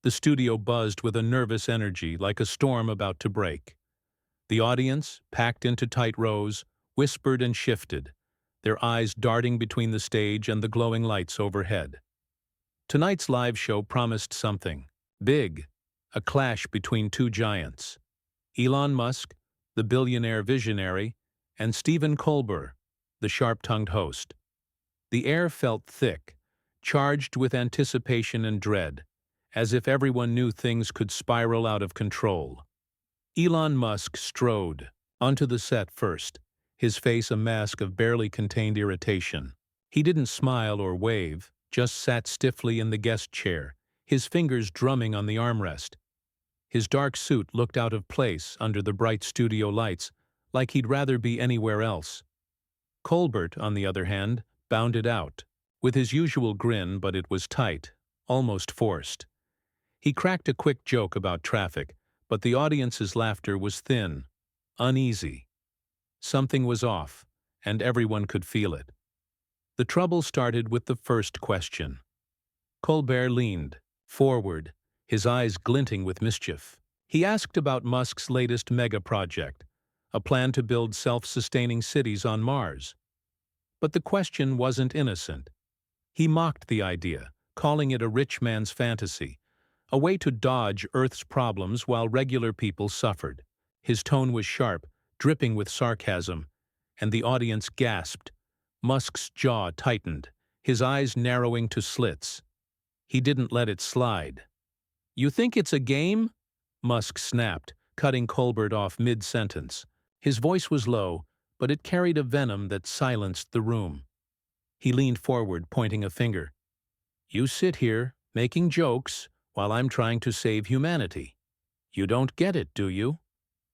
The studio buzzed with a nervous energy like a storm about to break. The audience, packed into tight rows, whispered and shifted, their eyes darting between the stage and the glowing lights overhead. Tonight's live show promised something big, a clash between two giants. Elon Musk, the billionaire visionary, and Stephen Colbert, the sharp-tongued host. The air felt thick, charged with anticipation and dread, as if everyone knew things could spiral out of control. Elon Musk strode onto the set first, his face a mask of barely contained irritation. He didn't smile or wave, just sat stiffly in the guest chair, his fingers drumming on the armrest. His dark suit looked out of place under the bright studio lights, like he'd rather be anywhere else. Colbert, on the other hand, bounded out, with his usual grin, but it was tight, almost forced. He cracked a quick joke about traffic, but the audience's laughter was thin, uneasy. Something was off, and everyone could feel it. The trouble started with the first question. Colbert leaned forward, his eyes glinting with mischief. He asked about Musk's latest mega-project, a plan to build self-sustaining cities on Mars. But the question wasn't innocent. He mocked the idea, calling it a rich man's fantasy, a way to dodge Earth's problems while regular people suffered. His tone was sharp, dripping with sarcasm, and the audience gasped. Musk's jaw tightened, his eyes narrowing to slits. He didn't let it slide. "You think it's a game?" Musk snapped, cutting Colbert off mid-sentence. His voice was low, but it carried a venom that silenced the room. He leaned forward, pointing a finger. "You sit here, making jokes, while I'm trying to save humanity. You don't get it, do you?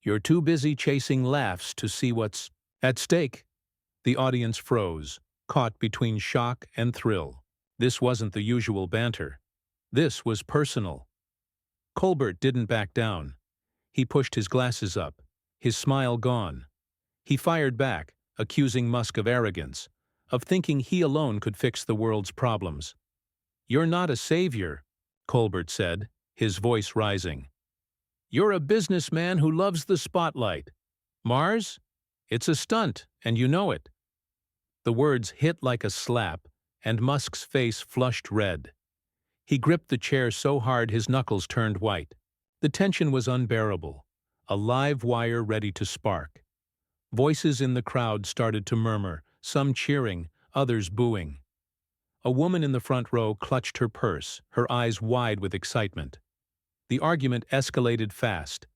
You're too busy chasing laughs to see what's at stake." The audience froze, caught between shock and thrill. This wasn't the usual banter. This was personal. Colbert didn't back down. He pushed his glasses up, his smile gone. He fired back, accusing Musk of arrogance, of thinking he alone could fix the world's problems. "You're not a savior," Colbert said, his voice rising. "You're a businessman who loves the spotlight. Mars? It's a stunt, and you know it." The words hit like a slap, and Musk's face flushed red. He gripped the chair so hard his knuckles turned white. The tension was unbearable, a live wire ready to spark. Voices in the crowd started to murmur, some cheering, others booing. A woman in the front row clutched her purse, her eyes wide with excitement. The argument escalated fast.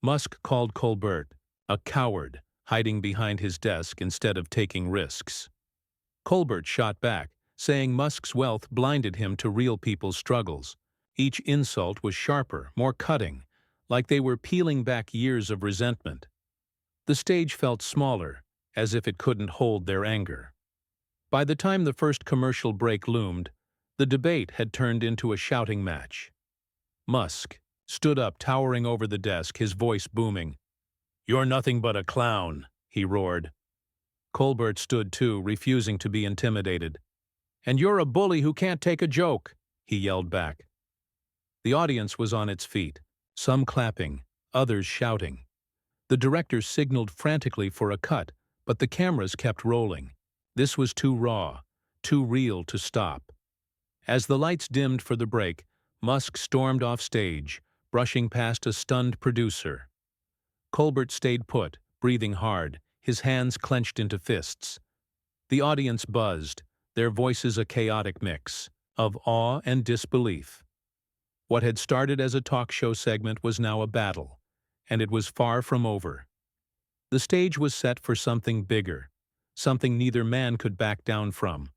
Musk called Colbert a coward, hiding behind his desk instead of taking risks. Colbert shot back, saying Musk's wealth blinded him to real people's struggles. Each insult was sharper, more cutting, like they were peeling back years of resentment. The stage felt smaller, as if it couldn't hold their anger. By the time the first commercial break loomed, the debate had turned into a shouting match. Musk stood up, towering over the desk, his voice booming. "You're nothing but a clown," he roared. Colbert stood too, refusing to be intimidated. "And you're a bully who can't take a joke," he yelled back. The audience was on its feet, some clapping, others shouting. The director signaled frantically for a cut, but the cameras kept rolling. This was too raw, too real to stop. As the lights dimmed for the break, Musk stormed off stage, brushing past a stunned producer. Colbert stayed put, breathing hard, his hands clenched into fists. The audience buzzed, their voices a chaotic mix of awe and disbelief. What had started as a talk show segment was now a battle, and it was far from over. The stage was set for something bigger, something neither man could back down from.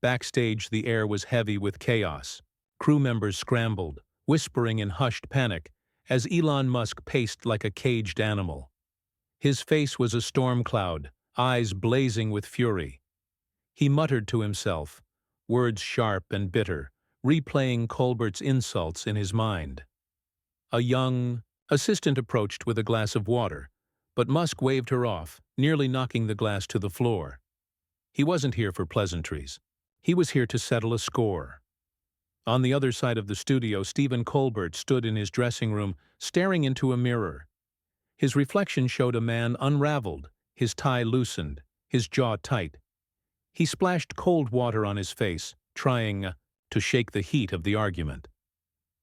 Backstage, the air was heavy with chaos. Crew members scrambled, whispering in hushed panic, as Elon Musk paced like a caged animal. His face was a storm cloud, eyes blazing with fury. He muttered to himself, words sharp and bitter, replaying Colbert's insults in his mind. A young assistant approached with a glass of water, but Musk waved her off, nearly knocking the glass to the floor. He wasn't here for pleasantries. He was here to settle a score. On the other side of the studio, Stephen Colbert stood in his dressing room, staring into a mirror. His reflection showed a man unraveled, his tie loosened, his jaw tight. He splashed cold water on his face, trying to shake the heat of the argument.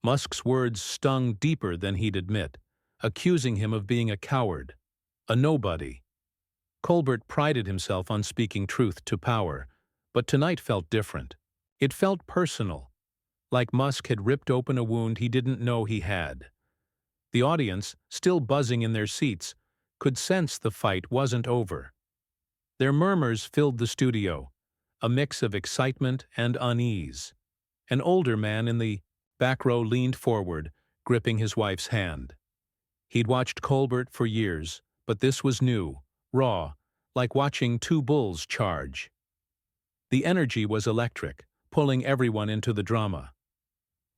Musk's words stung deeper than he'd admit, accusing him of being a coward, a nobody. Colbert prided himself on speaking truth to power, but tonight felt different. It felt personal, like Musk had ripped open a wound he didn't know he had. The audience, still buzzing in their seats, could sense the fight wasn't over. Their murmurs filled the studio, a mix of excitement and unease. An older man in the back row leaned forward, gripping his wife's hand. He'd watched Colbert for years, but this was new, raw, like watching two bulls charge. The energy was electric, pulling everyone into the drama.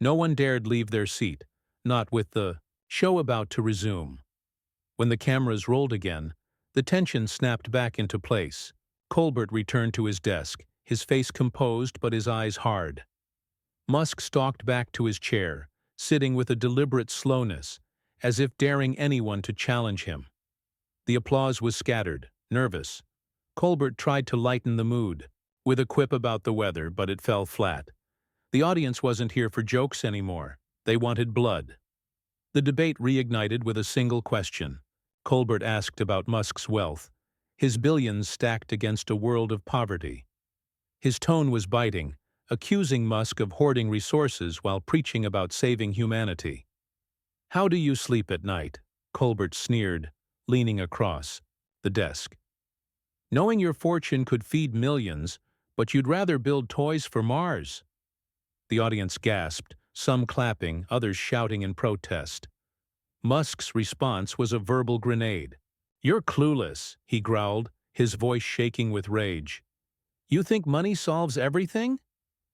No one dared leave their seat, not with the show about to resume. When the cameras rolled again, the tension snapped back into place. Colbert returned to his desk, his face composed but his eyes hard. Musk stalked back to his chair, sitting with a deliberate slowness, as if daring anyone to challenge him. The applause was scattered, nervous. Colbert tried to lighten the mood, with a quip about the weather, but it fell flat. The audience wasn't here for jokes anymore. They wanted blood. The debate reignited with a single question. Colbert asked about Musk's wealth, his billions stacked against a world of poverty. His tone was biting, accusing Musk of hoarding resources while preaching about saving humanity. "How do you sleep at night?" Colbert sneered, leaning across the desk. "Knowing your fortune could feed millions, but you'd rather build toys for Mars." The audience gasped, some clapping, others shouting in protest. Musk's response was a verbal grenade. "You're clueless," he growled, his voice shaking with rage. "You think money solves everything?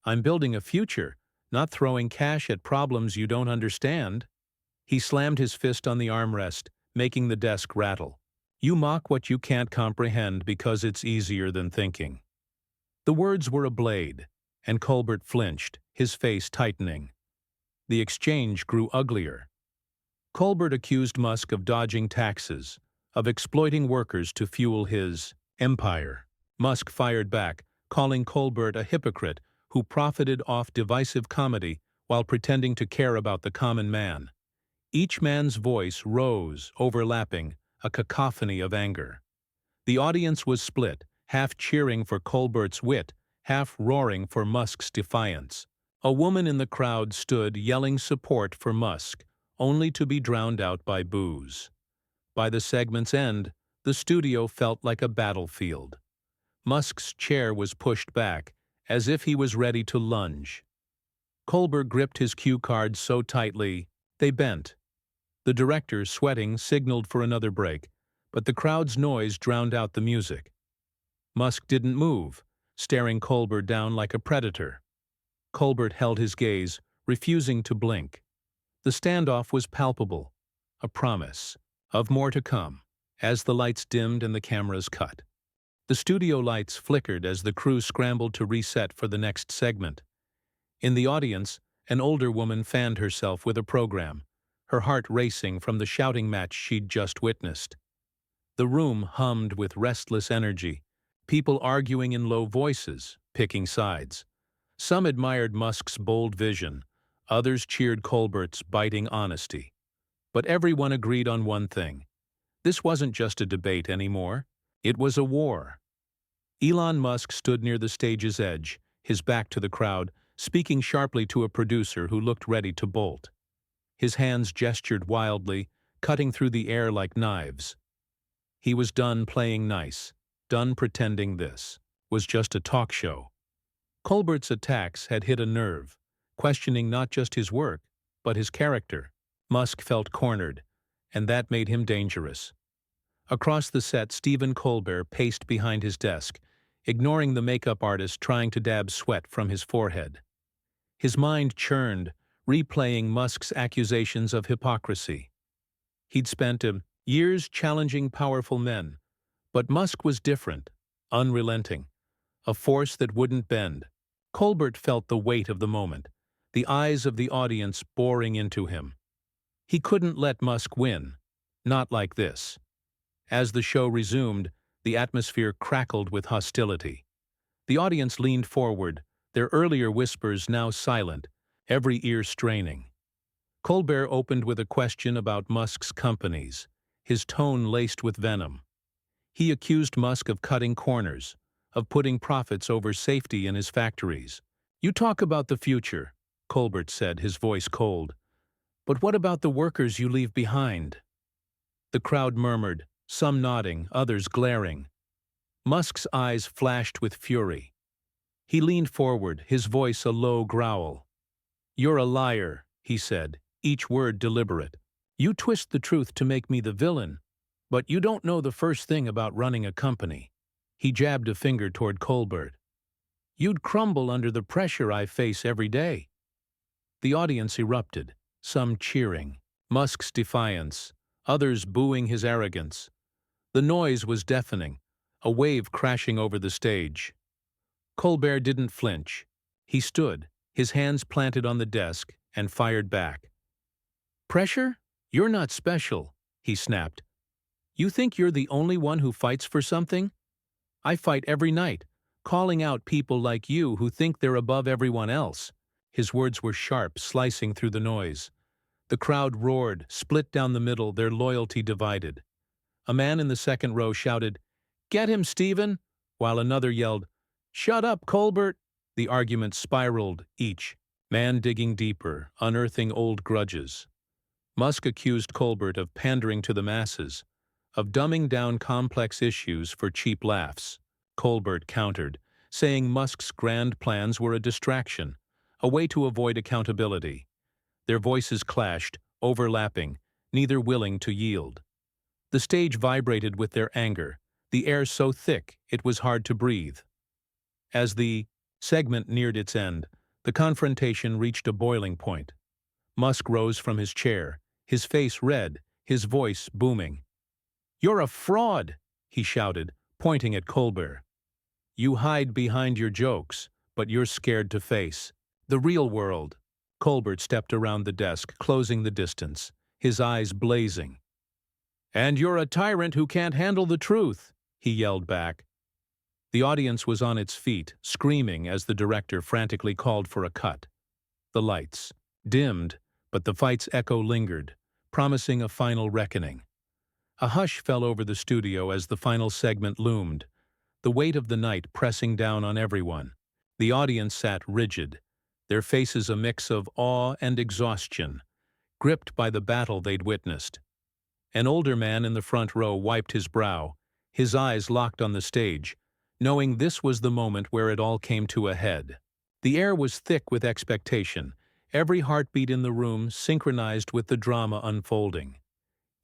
I'm building a future, not throwing cash at problems you don't understand." He slammed his fist on the armrest, making the desk rattle. "You mock what you can't comprehend because it's easier than thinking." The words were a blade, and Colbert flinched, his face tightening. The exchange grew uglier. Colbert accused Musk of dodging taxes, of exploiting workers to fuel his empire. Musk fired back, calling Colbert a hypocrite who profited off divisive comedy while pretending to care about the common man. Each man's voice rose, overlapping, a cacophony of anger. The audience was split, half cheering for Colbert's wit, half roaring for Musk's defiance. A woman in the crowd stood yelling support for Musk, only to be drowned out by boos. By the segment's end, the studio felt like a battlefield. Musk's chair was pushed back, as if he was ready to lunge. Colbert gripped his cue cards so tightly, they bent. The director, sweating, signaled for another break, but the crowd's noise drowned out the music. Musk didn't move, staring Colbert down like a predator. Colbert held his gaze, refusing to blink. The standoff was palpable, a promise of more to come, as the lights dimmed and the cameras cut. The studio lights flickered as the crew scrambled to reset for the next segment. In the audience, an older woman fanned herself with a program, her heart racing from the shouting match she'd just witnessed. The room hummed with restless energy, people arguing in low voices, picking sides. Some admired Musk's bold vision, others cheered Colbert's biting honesty. But everyone agreed on one thing. This wasn't just a debate anymore. It was a war. Elon Musk stood near the stage's edge, his back to the crowd, speaking sharply to a producer who looked ready to bolt. His hands gestured wildly, cutting through the air like knives. He was done playing nice, done pretending this was just a talk show. Colbert's attacks had hit a nerve, questioning not just his work, but his character. Musk felt cornered, and that made him dangerous. Across the set, Stephen Colbert paced behind his desk, ignoring the makeup artist trying to dab sweat from his forehead. His mind churned, replaying Musk's accusations of hypocrisy. He'd spent years challenging powerful men, but Musk was different, unrelenting, a force that wouldn't bend. Colbert felt the weight of the moment, the eyes of the audience boring into him. He couldn't let Musk win. Not like this. As the show resumed, the atmosphere crackled with hostility. The audience leaned forward, their earlier whispers now silent, every ear straining. Colbert opened with a question about Musk's companies, his tone laced with venom. He accused Musk of cutting corners, of putting profits over safety in his factories. "You talk about the future," Colbert said, his voice cold. "But what about the workers you leave behind?" The crowd murmured, some nodding, others glaring. Musk's eyes flashed with fury. He leaned forward, his voice a low growl. "You're a liar," he said, each word deliberate. "You twist the truth to make me the villain, but you don't know the first thing about running a company." He jabbed a finger toward Colbert. "You'd crumble under the pressure I face every day." The audience erupted, some cheering, Musk's defiance, others booing his arrogance. The noise was deafening, a wave crashing over the stage. Colbert didn't flinch. He stood, his hands planted on the desk, and fired back. "Pressure? You're not special," he snapped. "You think you're the only one who fights for something? I fight every night, calling out people like you who think they're above everyone else." His words were sharp, slicing through the noise. The crowd roared, split down the middle, their loyalty divided. A man in the second row shouted, "Get him, Stephen!" while another yelled, "Shut up, Colbert!" The argument spiraled, each man digging deeper, unearthing old grudges. Musk accused Colbert of pandering to the masses, of dumbing down complex issues for cheap laughs. Colbert countered, saying Musk's grand plans were a distraction, a way to avoid accountability. Their voices clashed, overlapping, neither willing to yield. The stage vibrated with their anger, the air so thick it was hard to breathe. As the segment neared its end, the confrontation reached a boiling point. Musk rose from his chair, his face red, his voice booming. "You're a fraud!" he shouted, pointing at Colbert. "You hide behind your jokes, but you're scared to face the real world." Colbert stepped around the desk, closing the distance, his eyes blazing. "And you're a tyrant who can't handle the truth," he yelled back. The audience was on its feet, screaming as the director frantically called for a cut. The lights dimmed, but the fight's echo lingered, promising a final reckoning. A hush fell over the studio as the final segment loomed, the weight of the night pressing down on everyone. The audience sat rigid, their faces a mix of awe and exhaustion, gripped by the battle they'd witnessed. An older man in the front row wiped his brow, his eyes locked on the stage, knowing this was the moment where it all came to a head. The air was thick with expectation, every heartbeat in the room synchronized with the drama unfolding.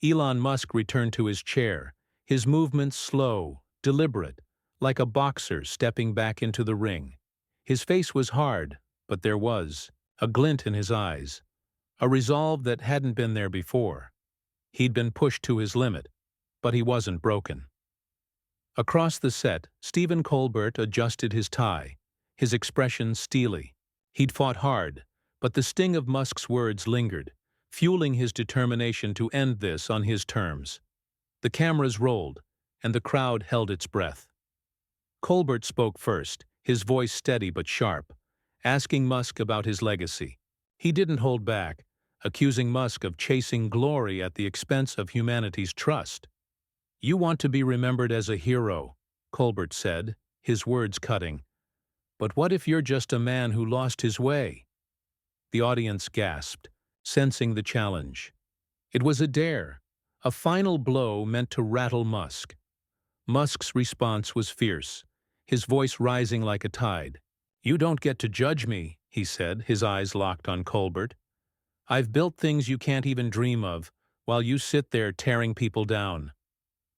Elon Musk returned to his chair, his movements slow, deliberate, like a boxer stepping back into the ring. His face was hard, but there was a glint in his eyes, a resolve that hadn't been there before. He'd been pushed to his limit, but he wasn't broken. Across the set, Stephen Colbert adjusted his tie, his expression steely. He'd fought hard, but the sting of Musk's words lingered, fueling his determination to end this on his terms. The cameras rolled, and the crowd held its breath. Colbert spoke first, his voice steady but sharp, asking Musk about his legacy. He didn't hold back, accusing Musk of chasing glory at the expense of humanity's trust. "You want to be remembered as a hero," Colbert said, his words cutting. "But what if you're just a man who lost his way?" The audience gasped, sensing the challenge. It was a dare, a final blow meant to rattle Musk. Musk's response was fierce, his voice rising like a tide. "You don't get to judge me," he said, his eyes locked on Colbert. "I've built things you can't even dream of, while you sit there tearing people down."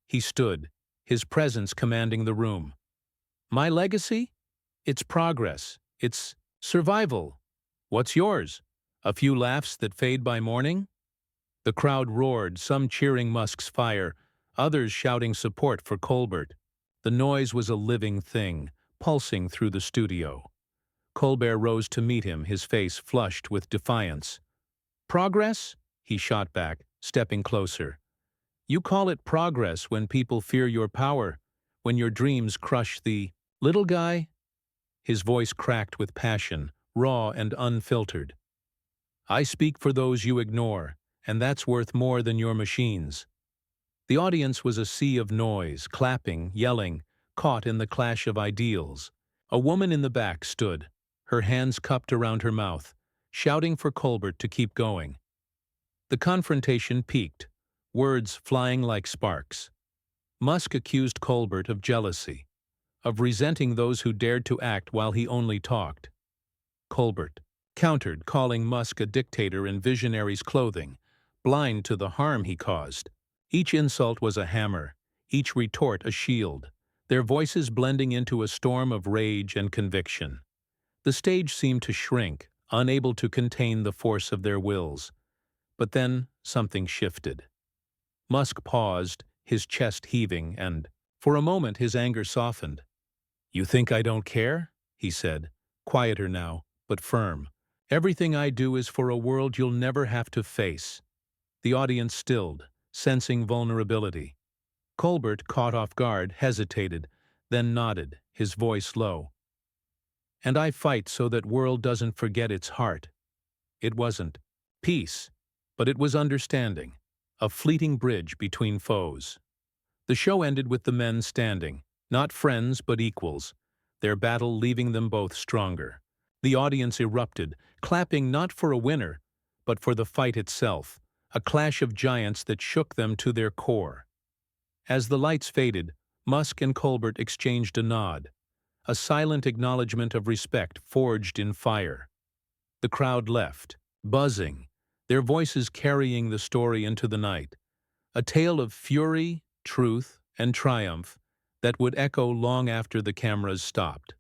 He stood, his presence commanding the room. "My legacy? It's progress. It's survival. What's yours? A few laughs that fade by morning?" The crowd roared, some cheering Musk's fire, others shouting support for Colbert. The noise was a living thing, pulsing through the studio. Colbert rose to meet him, his face flushed with defiance. "Progress?" he shot back, stepping closer. "You call it progress when people fear your power, when your dreams crush the little guy?" His voice cracked with passion, raw and unfiltered. "I speak for those you ignore, and that's worth more than your machines." The audience was a sea of noise, clapping, yelling, caught in the clash of ideals. A woman in the back stood, her hands cupped around her mouth, shouting for Colbert to keep going. The confrontation peaked, words flying like sparks. Musk accused Colbert of jealousy, of resenting those who dared to act while he only talked. Colbert countered, calling Musk a dictator in visionary's clothing, blind to the harm he caused. Each insult was a hammer, each retort a shield, their voices blending into a storm of rage and conviction. The stage seemed to shrink, unable to contain the force of their wills. But then something shifted. Musk paused, his chest heaving, and, for a moment, his anger softened. "You think I don't care?" he said, quieter now, but firm. "Everything I do is for a world you'll never have to face." The audience stilled, sensing vulnerability. Colbert, caught off guard, hesitated, then nodded, his voice low. "And I fight so that world doesn't forget its heart." It wasn't peace, but it was understanding, a fleeting bridge between foes. The show ended with the men standing, not friends but equals, their battle leaving them both stronger. The audience erupted, clapping not for a winner, but for the fight itself, a clash of giants that shook them to their core. As the lights faded, Musk and Colbert exchanged a nod, a silent acknowledgement of respect forged in fire. The crowd left, buzzing, their voices carrying the story into the night, a tale of fury, truth, and triumph that would echo long after the cameras stopped.